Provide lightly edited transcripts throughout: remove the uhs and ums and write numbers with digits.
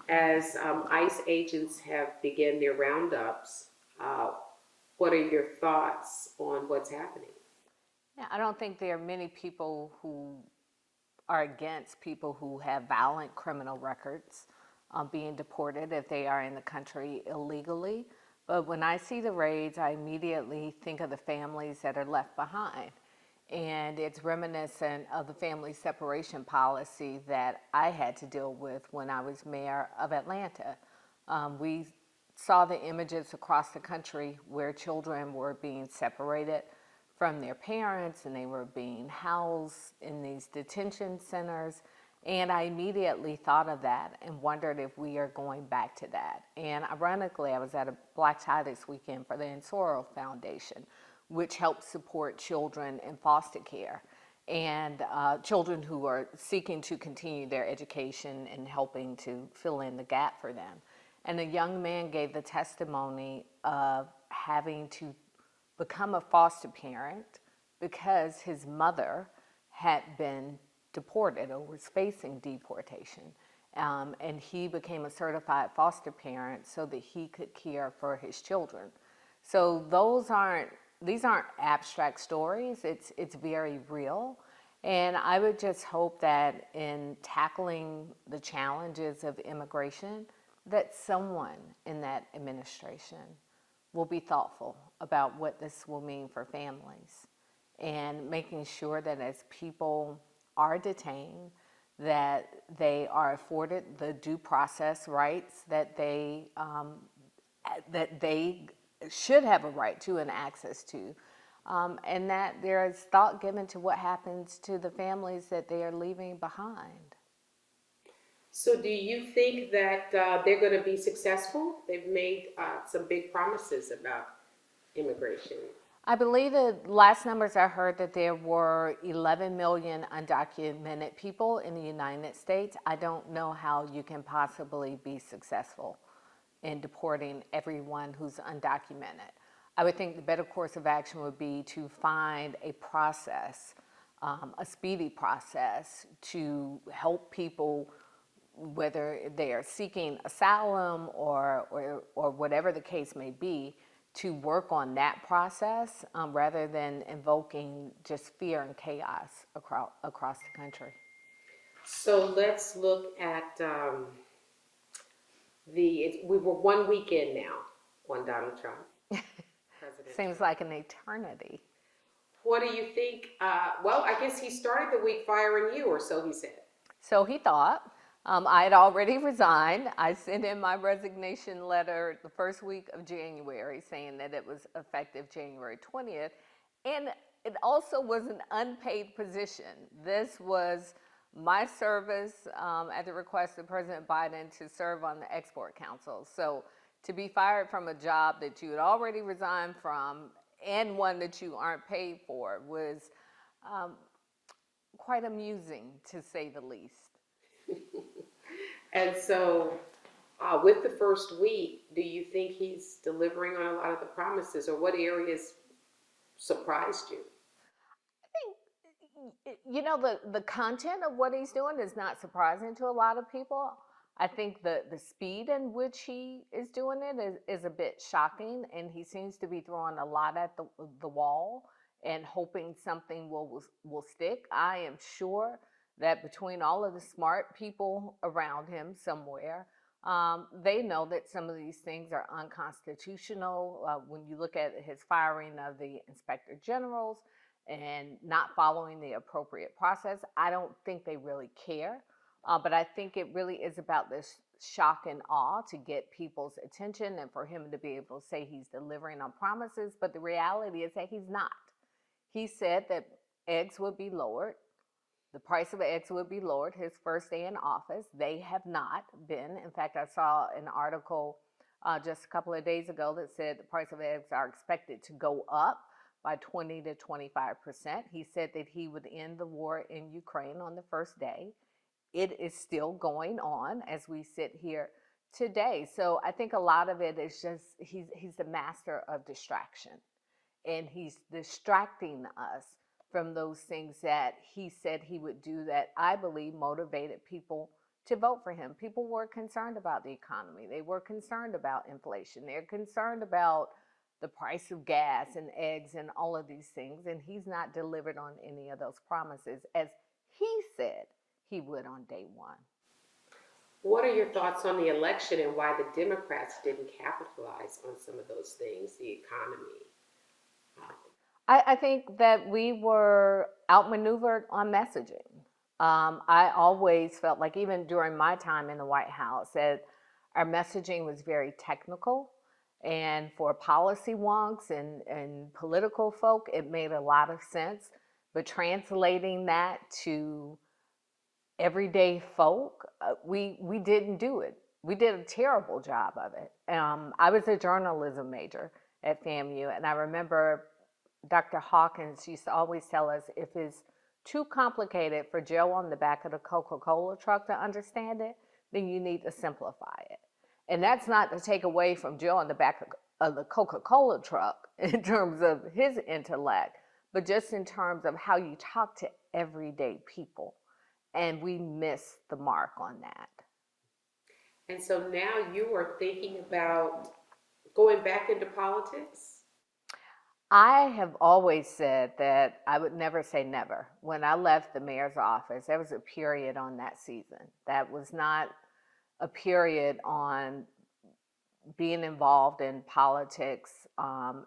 As ICE agents have begun their roundups, uh, what are your thoughts on what's happening? Yeah, I don't think there are many people who are against people who have violent criminal records being deported if they are in the country illegally. But when I see the raids, I immediately think of the families that are left behind. And it's reminiscent of the family separation policy that I had to deal with when I was mayor of Atlanta. We saw the images across the country where children were being separated from their parents and they were being housed in these detention centers. And I immediately thought of that and wondered if we are going back to that. And ironically, I was at a black tie this weekend for the Ensoro Foundation, which helps support children in foster care and children who are seeking to continue their education and helping to fill in the gap for them. And a young man gave the testimony of having to become a foster parent because his mother had been deported or was facing deportation. And he became a certified foster parent so that he could care for his children. So these aren't abstract stories. It's very real. And I would just hope that in tackling the challenges of immigration, that someone in that administration will be thoughtful about what this will mean for families and making sure that as people are detained, that they are afforded the due process rights that they should have a right to and access to, and that there is thought given to what happens to the families that they are leaving behind. So, do you think that they're going to be successful? They've made some big promises about immigration. I believe the last numbers I heard that there were 11 million undocumented people in the United States. I don't know how you can possibly be successful in deporting everyone who's undocumented. I would think the better course of action would be to find a process, a speedy process to help people, whether they are seeking asylum or whatever the case may be, to work on that process rather than invoking just fear and chaos across the country. So let's look at we were 1 week in now on Donald Trump, President Seems Trump. like an eternity. What do you think? Well, I guess he started the week firing you, or so he said. So he thought. I had already resigned. I sent in my resignation letter the first week of January saying that it was effective January 20th. And it also was an unpaid position. This was my service at the request of President Biden to serve on the Export Council. So to be fired from a job that you had already resigned from and one that you aren't paid for was um, quite amusing, to say the least. And so, with the first week, do you think he's delivering on a lot of the promises, or what areas surprised you? The content of what he's doing is not surprising to a lot of people. I think the speed in which he is doing it is a bit shocking, and he seems to be throwing a lot at the wall and hoping something will stick. I am sure that between all of the smart people around him somewhere, they know that some of these things are unconstitutional. When you look at his firing of the inspector generals and not following the appropriate process, I don't think they really care. But I think it really is about this shock and awe to get people's attention and for him to be able to say he's delivering on promises. But the reality is that he's not. He said that eggs would be lowered. The price of eggs would be lowered his first day in office. They have not been. In fact, I saw an article just a couple of days ago that said the price of eggs are expected to go up by 20 to 25%. He said that he would end the war in Ukraine on the first day. It is still going on as we sit here today. So I think a lot of it is just he's the master of distraction, and he's distracting us from those things that he said he would do that I believe motivated people to vote for him. People were concerned about the economy. They were concerned about inflation. They're concerned about the price of gas and eggs and all of these things. And he's not delivered on any of those promises as he said he would on day one. What are your thoughts on the election and why the Democrats didn't capitalize on some of those things, the economy? I think that we were outmaneuvered on messaging. I always felt like, even during my time in the White House, that our messaging was very technical. And for policy wonks and political folk, it made a lot of sense. But translating that to everyday folk, we didn't do it. We did a terrible job of it. I was a journalism major at FAMU, and I remember Dr. Hawkins used to always tell us, if it's too complicated for Joe on the back of the Coca-Cola truck to understand it, then you need to simplify it. And that's not to take away from Joe on the back of the Coca-Cola truck in terms of his intellect, but just in terms of how you talk to everyday people. And we missed the mark on that. And so now you are thinking about going back into politics? I have always said that I would never say never. When I left the mayor's office, there was a period on that season. That was not a period on being involved in politics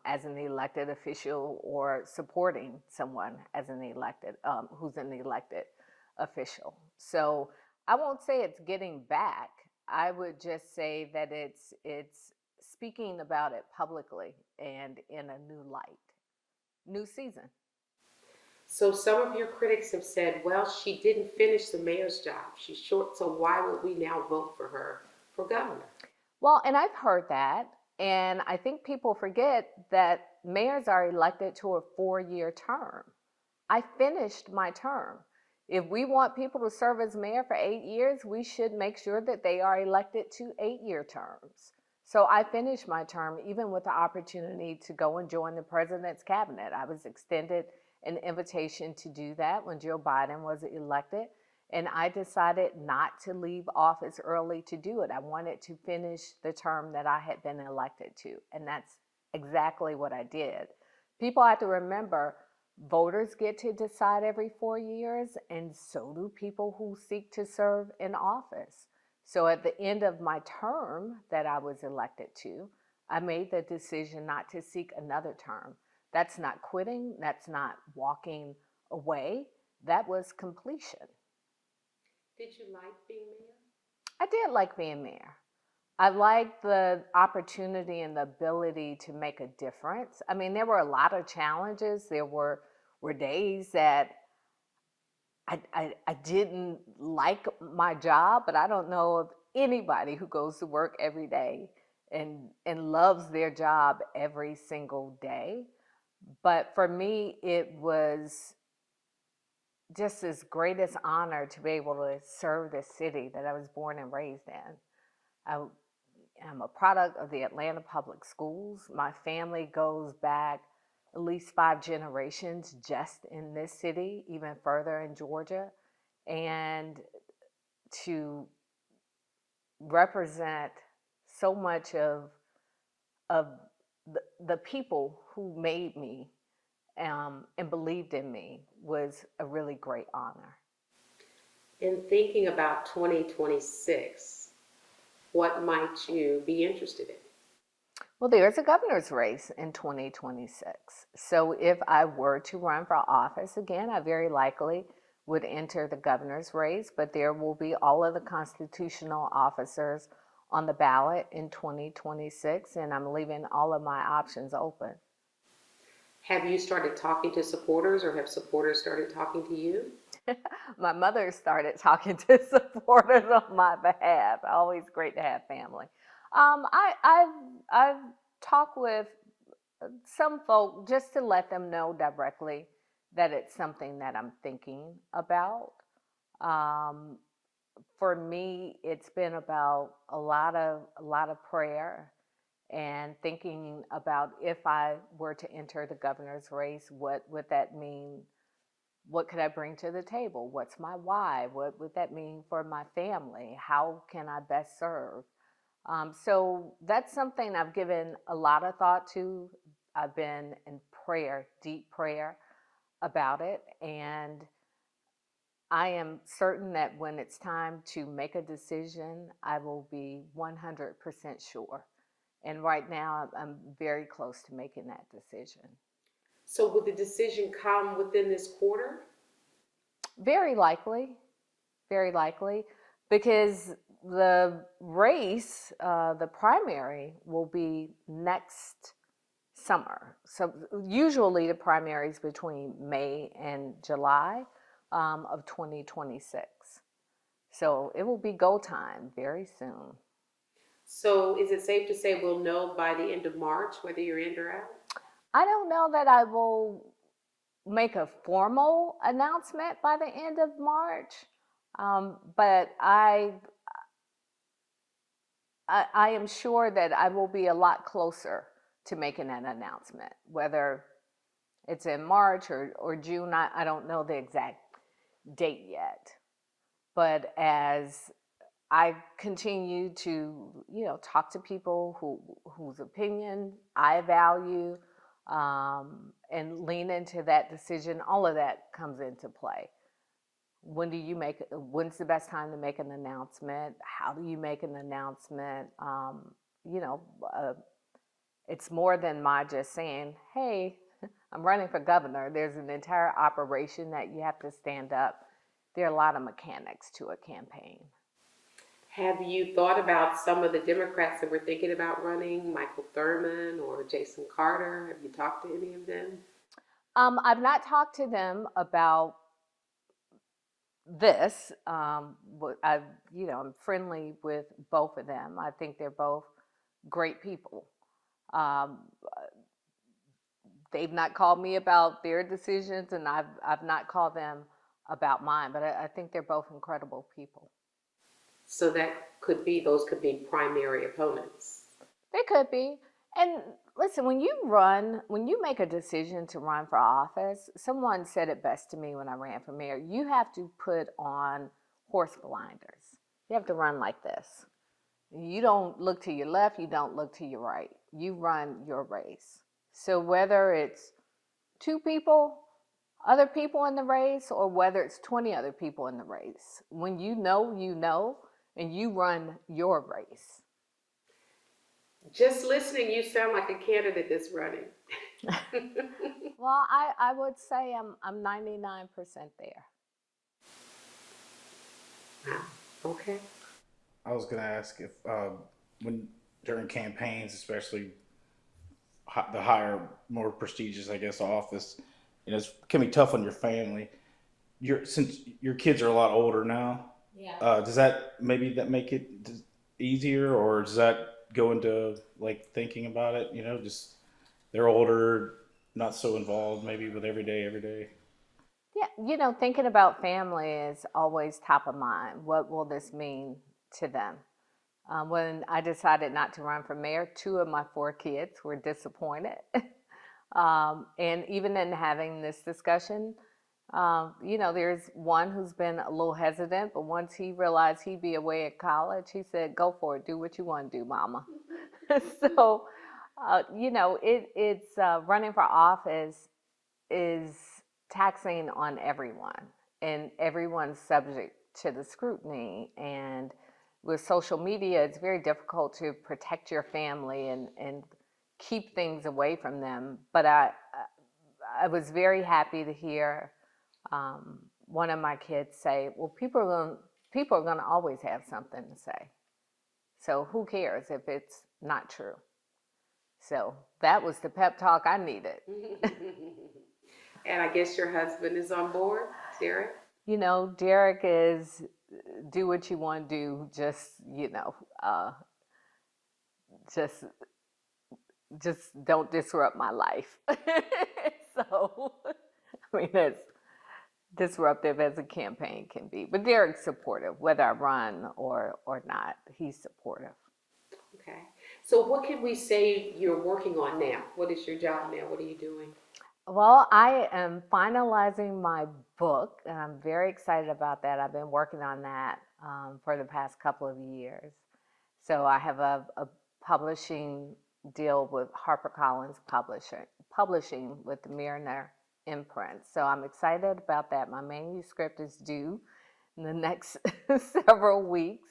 as an elected official or supporting someone as an elected, who's an elected official. So I won't say it's getting back. I would just say that it's speaking about it publicly and in a new light, new season. So some of your critics have said, well, she didn't finish the mayor's job. She's short, so why would we now vote for her for governor? Well, and I've heard that. And I think people forget that mayors are elected to a 4-year term. I finished my term. If we want people to serve as mayor for 8 years, we should make sure that they are elected to 8-year terms. So I finished my term, even with the opportunity to go and join the president's cabinet. I was extended an invitation to do that when Joe Biden was elected. And I decided not to leave office early to do it. I wanted to finish the term that I had been elected to. And that's exactly what I did. People have to remember, voters get to decide every 4 years, and so do people who seek to serve in office. So at the end of my term that I was elected to, I made the decision not to seek another term. That's not quitting. That's not walking away. That was completion. Did you like being mayor? I did like being mayor. I liked the opportunity and the ability to make a difference. I mean, there were a lot of challenges. There were days that I didn't like my job, but I don't know of anybody who goes to work every day and loves their job every single day. But for me, it was just this greatest honor to be able to serve the city that I was born and raised in. I'm a product of the Atlanta Public Schools. My family goes back at least 5 generations just in this city, even further in Georgia. And to represent so much of the people who made me and believed in me was a really great honor. In thinking about 2026, what might you be interested in? Well, there's a governor's race in 2026. So if I were to run for office again, I very likely would enter the governor's race, but there will be all of the constitutional officers on the ballot in 2026, and I'm leaving all of my options open. Have you started talking to supporters, or have supporters started talking to you? My mother started talking to supporters on my behalf. Always great to have family. I've talked with some folk just to let them know directly that it's something that I'm thinking about. For me, it's been about a lot of prayer and thinking about, if I were to enter the governor's race, what would that mean what could I bring to the table? What's my why? What would that mean for my family? How can I best serve? So that's something I've given a lot of thought to. I've been in prayer, deep prayer about it. And I am certain that when it's time to make a decision, I will be 100% sure. And right now, I'm very close to making that decision. So would the decision come within this quarter? Very likely, very likely, because the race, the primary, will be next summer. So usually the primary is between May and July of 2026. So it will be go time very soon. So is it safe to say we'll know by the end of March whether you're in or out? I don't know that I will make a formal announcement by the end of March, but I am sure that I will be a lot closer to making an announcement, whether it's in March or June. I don't know the exact date yet. But as I continue to, talk to people whose opinion I value, and lean into that decision, all of that comes into play. When's the best time to make an announcement? How do you make an announcement? You know, uh, it's more than my just saying, hey, I'm running for governor. There's an entire operation that you have to stand up. There are a lot of mechanics to a campaign. Have you thought about some of the Democrats that were thinking about running, Michael Thurman or Jason Carter? Have you talked to any of them? I've not talked to them about this. But I'm friendly with both of them. I think they're both great people. Um, they've not called me about their decisions, and I've not called them about mine. But I think they're both incredible people. So those could be primary opponents. They could be. And listen, when you make a decision to run for office, someone said it best to me when I ran for mayor. You have to put on horse blinders. You have to run like this. You don't look to your left, you don't look to your right. You run your race. So whether it's two people, other people in the race, or whether it's 20 other people in the race, when you know, and you run your race. Just listening, you sound like a candidate that's running. Well, I would say I'm 99% there. Wow. Okay. I was going to ask if when during campaigns, especially the higher, more prestigious, I guess, office, it can be tough on your family. Since your kids are a lot older now, Yeah. does that make it easier, or does that go into like thinking about it? Just they're older, not so involved, maybe with every day. Yeah, thinking about family is always top of mind. What will this mean to them? When I decided not to run for mayor, 2 of my 4 kids were disappointed. And even in having this discussion, there's one who's been a little hesitant, but once he realized he'd be away at college, he said, go for it, do what you want to do, mama. So, it's running for office is taxing on everyone, and everyone's subject to the scrutiny. And with social media, it's very difficult to protect your family and keep things away from them. But I was very happy to hear one of my kids say, well, people are going to always have something to say. So who cares if it's not true? So that was the pep talk I needed. And I guess your husband is on board, Derek? Derek is do what you want to do. Just don't disrupt my life. So, as disruptive as a campaign can be. But Derek's supportive, whether I run or not. He's supportive. Okay. So what can we say you're working on now? What is your job now? What are you doing? Well, I am finalizing my book, and I'm very excited about that. I've been working on that for the past couple of years. So I have a publishing deal with HarperCollins Publishing with the Mariner imprint. So I'm excited about that. My manuscript is due in the next several weeks.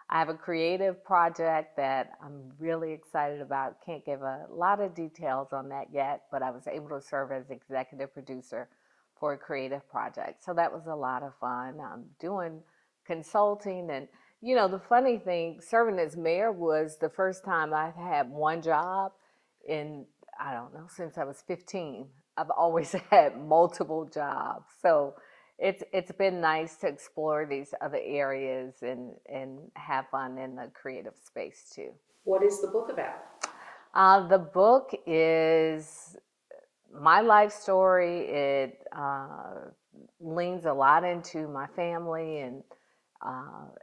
I have a creative project that I'm really excited about. Can't give a lot of details on that yet, but I was able to serve as executive producer for a creative project. So that was a lot of fun. I'm doing consulting, and the funny thing, serving as mayor was the first time I've had one job in, I don't know, since I was 15. I've always had multiple jobs. So it's been nice to explore these other areas and have fun in the creative space too. What is the book about? The book is my life story. It leans a lot into my family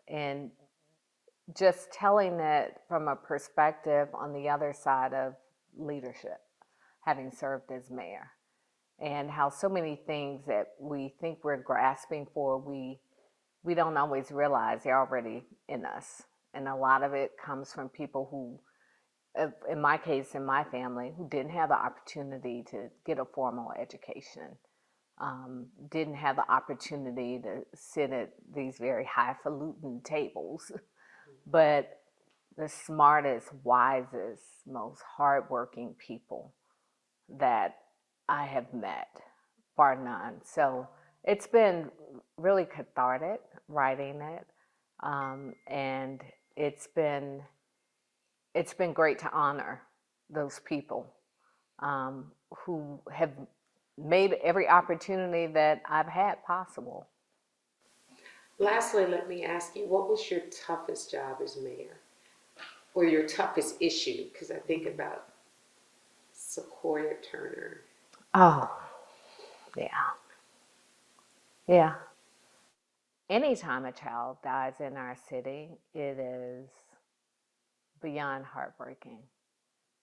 and just telling it from a perspective on the other side of leadership, having served as mayor, and how so many things that we think we're grasping for, we don't always realize they're already in us. And a lot of it comes from people who, in my case, in my family, who didn't have the opportunity to get a formal education, didn't have the opportunity to sit at these very highfalutin tables, but the smartest, wisest, most hardworking people that I have met, bar none. So it's been really cathartic writing it, and it's been great to honor those people who have made every opportunity that I've had possible. Lastly, let me ask you, what was your toughest job as mayor? Or your toughest issue? Because I think about Sequoia Turner. Oh, yeah. Yeah. Anytime a child dies in our city, it is beyond heartbreaking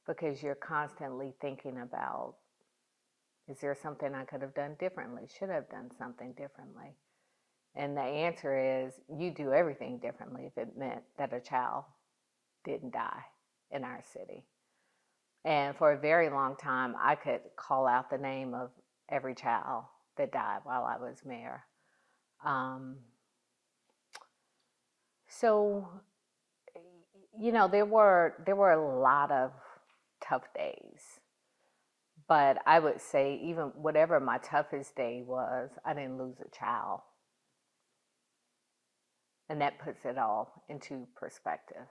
because you're constantly thinking about, is there something I could have done differently? Should I have done something differently? And the answer is you do everything differently if it meant that a child didn't die in our city. And for a very long time, I could call out the name of every child that died while I was mayor. So, there were a lot of tough days, but I would say even whatever my toughest day was, I didn't lose a child, and that puts it all into perspective.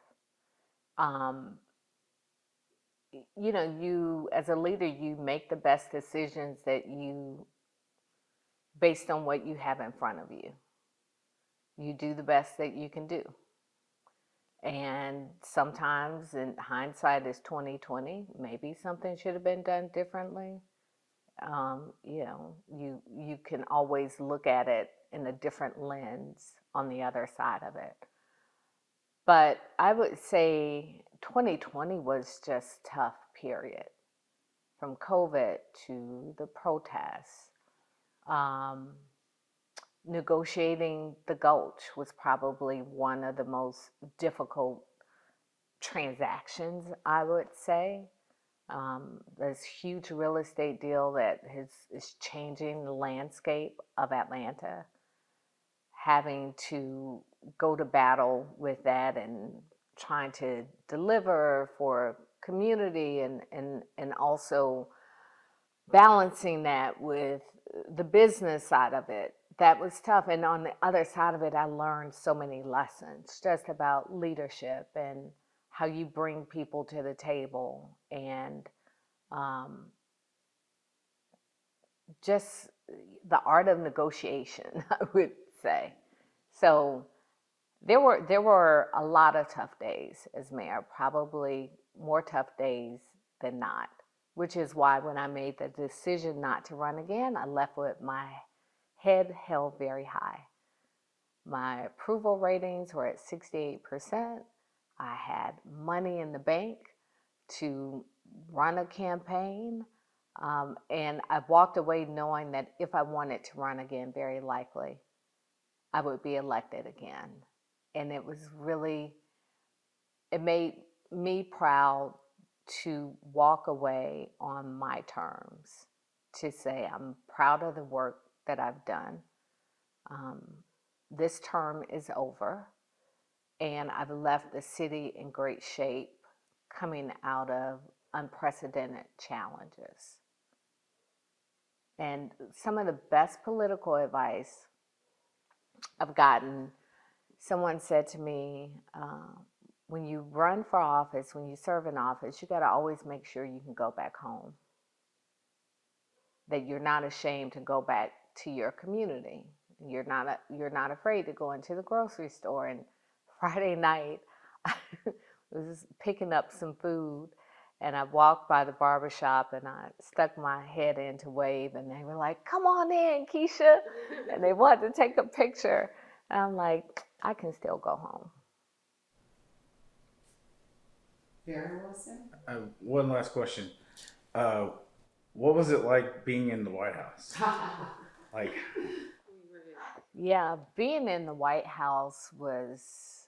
Um, you as a leader, you make the best decisions based on what you have in front of you. You do the best that you can do. And sometimes in hindsight is 2020. Maybe something should have been done differently. You can always look at it in a different lens on the other side of it. But I would say 2020 was just tough, period. From COVID to the protests. Negotiating the Gulch was probably one of the most difficult transactions, I would say. This huge real estate deal that is changing the landscape of Atlanta. Having to go to battle with that and trying to deliver for community and also balancing that with the business side of it. That was tough. And on the other side of it, I learned so many lessons just about leadership and how you bring people to the table and just the art of negotiation, I would say. So there were a lot of tough days as mayor, probably more tough days than not, which is why when I made the decision not to run again, I left with my head held very high. My approval ratings were at 68%. I had money in the bank to run a campaign. And I walked away knowing that if I wanted to run again, very likely I would be elected again. And it was really, it made me proud to walk away on my terms, to say I'm proud of the work that I've done. This term is over, and I've left the city in great shape coming out of unprecedented challenges. And some of the best political advice I've gotten, someone said to me, when you run for office, when you serve in office, you got to always make sure you can go back home, that you're not ashamed to go back to your community. You're not afraid to go into the grocery store. And Friday night, I was picking up some food, and I walked by the barbershop, and I stuck my head in to wave, and they were like, "Come on in, Keisha," and they wanted to take a picture. And I'm like, I can still go home. Very well said. One last question. What was it like being in the White House? Like, Yeah, being in the White House was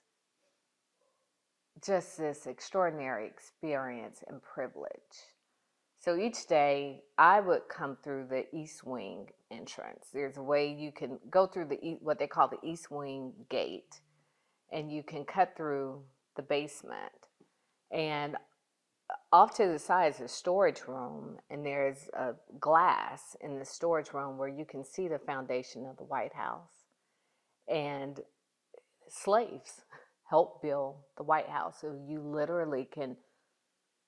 just this extraordinary experience and privilege. So each day I would come through the East Wing entrance. There's a way you can go through what they call the East Wing gate, and you can cut through the basement. And off to the side is a storage room, and there's a glass in the storage room where you can see the foundation of the White House. And slaves helped build the White House. So you literally can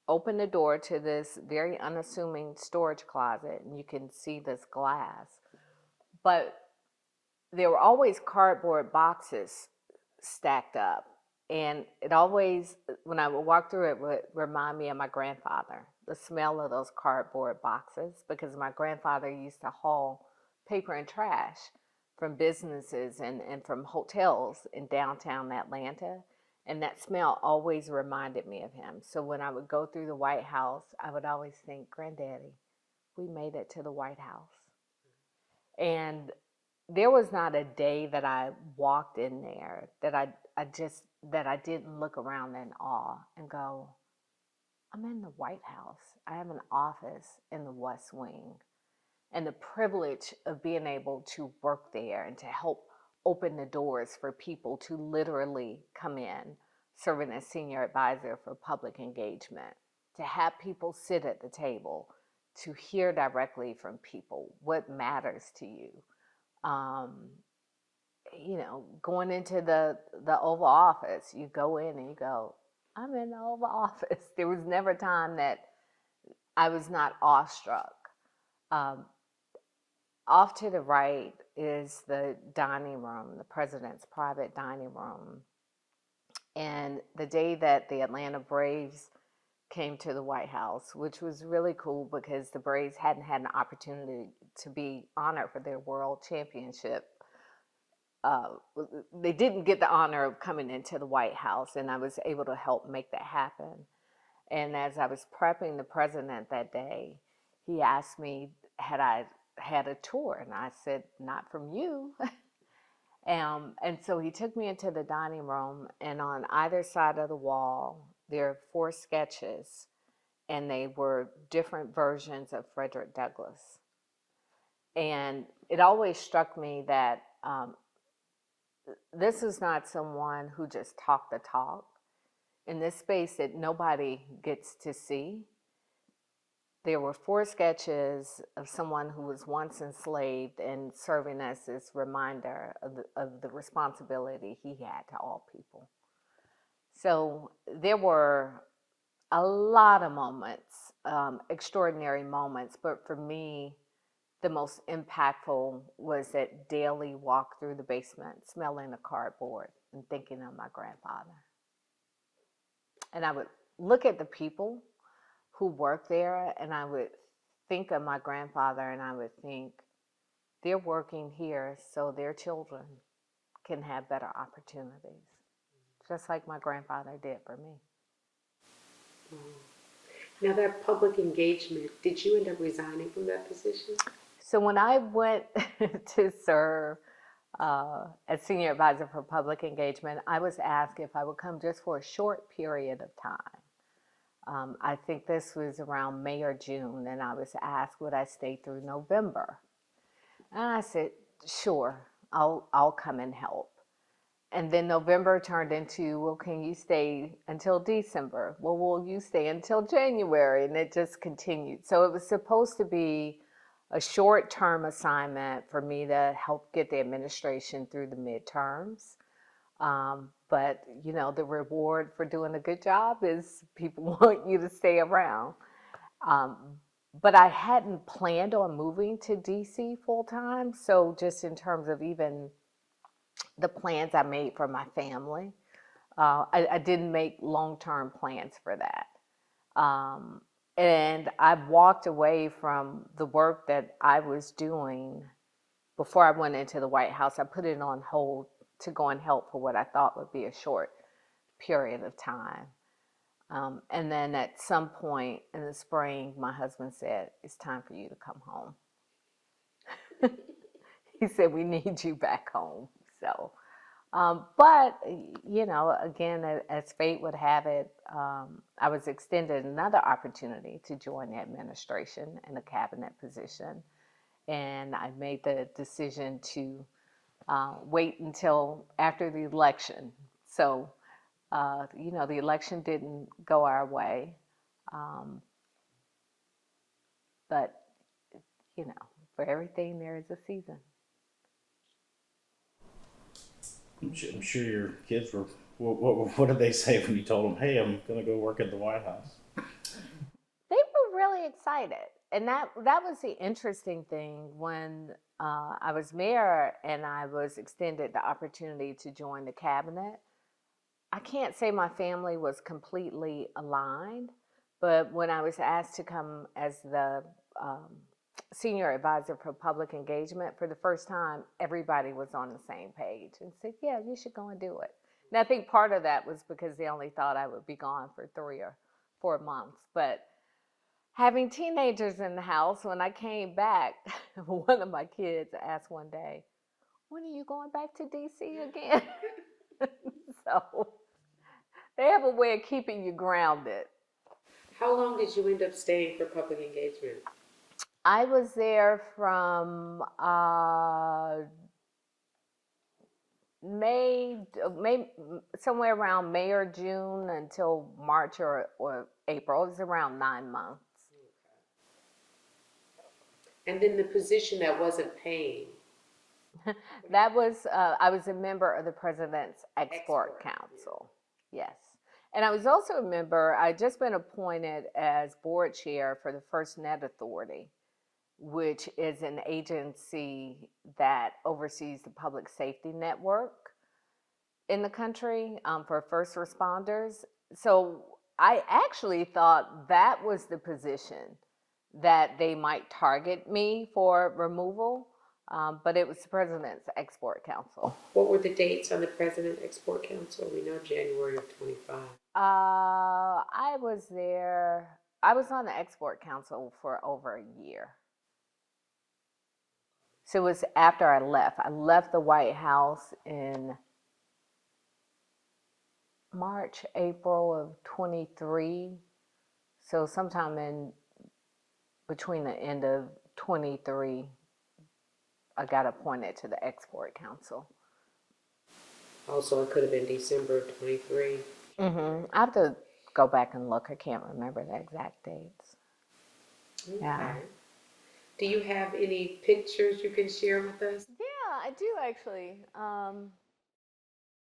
open the door to this very unassuming storage closet, and you can see this glass. But there were always cardboard boxes stacked up. And it always, when I would walk through it, would remind me of my grandfather, the smell of those cardboard boxes, because my grandfather used to haul paper and trash from businesses and from hotels in downtown Atlanta. And that smell always reminded me of him. So when I would go through the White House, I would always think, Granddaddy, we made it to the White House. And there was not a day that I walked in there that I didn't look around in awe and go, I'm in the White House. I have an office in the West Wing. And the privilege of being able to work there and to help open the doors for people to literally come in, serving as senior advisor for public engagement, to have people sit at the table, to hear directly from people what matters to you. Going into the Oval Office, you go in and you go, I'm in the Oval Office. There was never a time that I was not awestruck. Off to the right is the dining room, the president's private dining room. And the day that the Atlanta Braves came to the White House, which was really cool because the Braves hadn't had an opportunity to be honored for their world championship. They didn't get the honor of coming into the White House, and I was able to help make that happen. And as I was prepping the president that day, he asked me, had I had a tour? And I said, not from you. And so he took me into the dining room, and on either side of the wall, there are 4 sketches, and they were different versions of Frederick Douglass. And it always struck me that this is not someone who just talked the talk. In this space that nobody gets to see, there were 4 sketches of someone who was once enslaved and serving as this reminder of the responsibility he had to all people. So there were a lot of moments, extraordinary moments, but for me, the most impactful was that daily walk through the basement, smelling the cardboard and thinking of my grandfather. And I would look at the people who work there, and I would think of my grandfather, and I would think, they're working here so their children can have better opportunities, just like my grandfather did for me. Now that public engagement, did you end up resigning from that position? So when I went to serve as senior advisor for public engagement, I was asked if I would come just for a short period of time. I think this was around May or June, and I was asked would I stay through November. And I said, sure, I'll come and help. And then November turned into, well, can you stay until December? Well, will you stay until January? And it just continued. So it was supposed to be a short-term assignment for me to help get the administration through the midterms. But, you know, the reward for doing a good job is people want you to stay around. But I hadn't planned on moving to DC full-time. So just in terms of even the plans I made for my family, I didn't make long-term plans for that. And I walked away from the work that I was doing before I went into the White House. I put it on hold to go and help for what I thought would be a short period of time. And then at some point in the spring, my husband said, it's time for you to come home. He said, we need you back home. So, but, you know, again, as fate would have it, I was extended another opportunity to join the administration in a cabinet position. And I made the decision to wait until after the election. So, you know, the election didn't go our way. But, you know, for everything, there is a season. I'm sure your kids were. What did they say when you told them, "Hey, I'm going to go work at the White House"? They were really excited, and that was the interesting thing when I was mayor and I was extended the opportunity to join the cabinet. I can't say my family was completely aligned, but when I was asked to come as the senior advisor for public engagement for the first time, everybody was on the same page and said, yeah, you should go and do it. And I think part of that was because they only thought I would be gone for 3 or 4 months. But having teenagers in the house, when I came back, one of my kids asked one day, when are you going back to DC again? So they have a way of keeping you grounded. How long did you end up staying for public engagement? I was there from May, somewhere around May or June until March or April. It was around 9 months. And then the position that wasn't paying. That was, I was a member of the President's Export Council. Yes. And I was also a member, I'd just been appointed as board chair for the FirstNet Authority, which is an agency that oversees the public safety network in the country for first responders. So I actually thought that was the position that they might target me for removal, but it was the President's Export Council. What were the dates on the President Export Council? We know January of 25. I was there, I was on the Export Council for over a year. So it was after I left. I left the White House in March, April of 23. So sometime in between the end of 23, I got appointed to the Export Council. Also, it could have been December of 23. I have to go back and look. I can't remember the exact dates. Okay. Yeah. Do you have any pictures you can share with us? Yeah, I do actually.